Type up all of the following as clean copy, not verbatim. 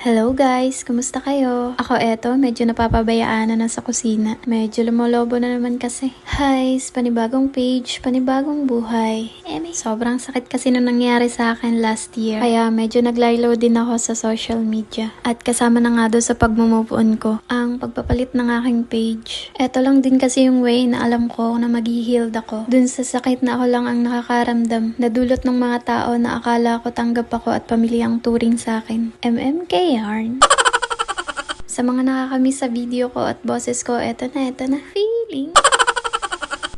Hello guys! Kumusta kayo? Ako eto, medyo napapabayaan na sa kusina. Medyo lumolobo na naman kasi. Hi! Panibagong page, panibagong buhay. Sobrang sakit kasi nung nangyari sa akin last year. Kaya medyo naglaylo din ako sa social media. At kasama na nga doon sa pag-move on ko, ang pagpapalit ng aking page. Eto lang din kasi yung way na alam ko na mag-healed ako. Dun sa sakit na ako lang ang nakakaramdam. Nadulot ng mga tao na akala ko tanggap ako at pamilyang turing sa akin. MMK yarn. Sa mga nakakamiss sa video ko at boses ko, eto na, feeling.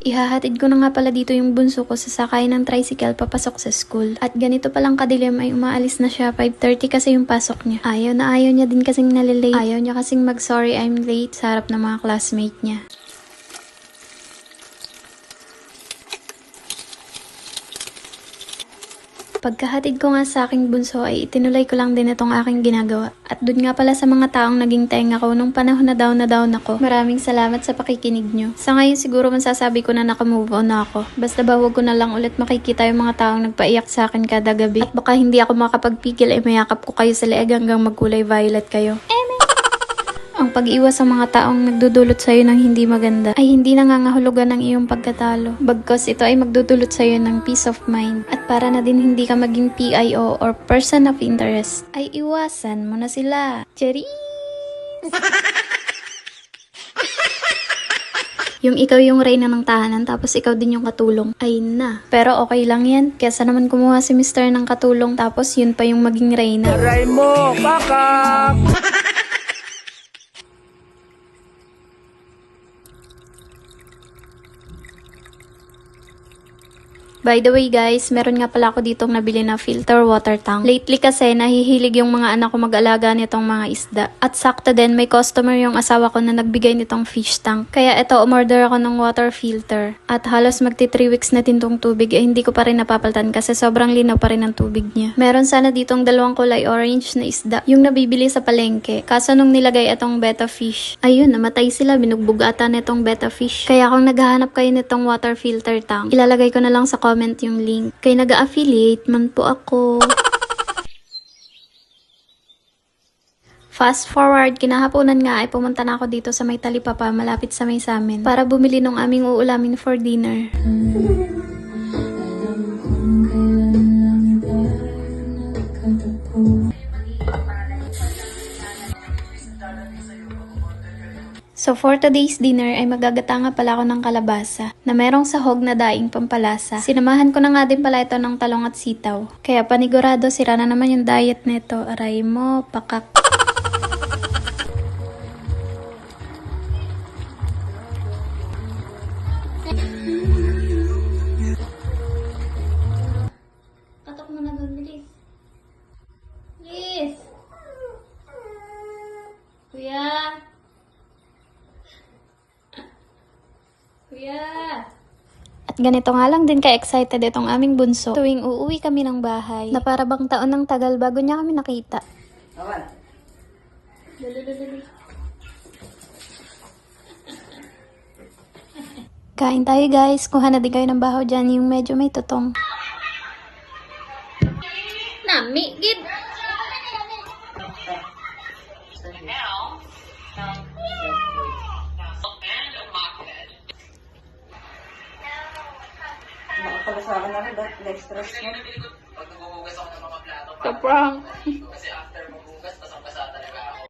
Ihahatid ko na nga pala dito yung bunso ko sa sakay ng tricycle papasok sa school. At ganito palang kadilim ay umaalis na siya, 5:30 kasi yung pasok niya. Ayaw niya din kasing nalilate. Ayaw niya kasing mag-sorry I'm late sa harap ng mga classmate niya. Pagkahatid ko nga sa aking bunso ay itinuloy ko lang din itong aking ginagawa. At dun nga pala sa mga taong naging tenga ko nung panahon na down ako. Maraming salamat sa pakikinig nyo. Sa ngayon siguro masasabi ko na nakamove on na ako. Basta ba huwag ko na lang ulit makikita yung mga taong nagpaiyak sa akin kada gabi. At baka hindi ako makapagpigil ay mayakap ko kayo sa leeg hanggang magkulay violet kayo. Ang pag-iwas sa mga taong nagdudulot sa'yo ng hindi maganda ay hindi nangangahulugan ng iyong pagkatalo. Bagkus ito ay magdudulot sa'yo ng peace of mind. At para na din hindi ka maging PIO or person of interest, ay iwasan mo na sila. Cheers! Yung ikaw yung reyna ng tahanan tapos ikaw din yung katulong, ay na. Pero okay lang yan. Kesa naman kumuha si Mr. ng katulong tapos yun pa yung maging reyna. Aray mo, kakak! By the way guys, meron nga pala ako ditong nabili na filter water tank. Lately kasi nahihilig yung mga anak ko mag-alaga nitong mga isda. At sakto din may customer yung asawa ko na nagbigay nitong fish tank. Kaya ito umorder ako ng water filter. At halos magti 3 weeks na tintong tubig eh hindi ko pa rin napapalitan kasi sobrang linaw pa rin ang tubig niya. Meron sana ditong dalawang kulay orange na isda. Yung nabibili sa palengke. Kaso nung nilagay itong betta fish, ayun namatay sila, binugbog ata nitong betta fish. Kaya kung naghahanap kayo nitong water filter tank, ilalagay ko na lang sa comment yung link. Kay nag-affiliate man po ako. Fast forward, kinahaponan nga ay pumunta na ako dito sa may talipapa malapit sa may samin para bumili ng aming uulamin for dinner. So for today's dinner ay magagata nga pala ako ng kalabasa na merong sahog na daing pampalasa. Sinamahan ko na nga din pala ito ng talong at sitaw. Kaya panigurado sira na naman yung diet nito. Aray mo, pakak. Katok mo na doon, bilis. Bilis! Kuya! At ganito nga lang din ka-excited itong aming bunso tuwing uuwi kami ng bahay na para bang taon ng tagal bago niya kami nakita. Kain tayo guys, kuha na din kayo ng bahaw dyan yung medyo may tutong. Nami, gid! Nakapalasakan na rin, dahil stress mo. Sa prank.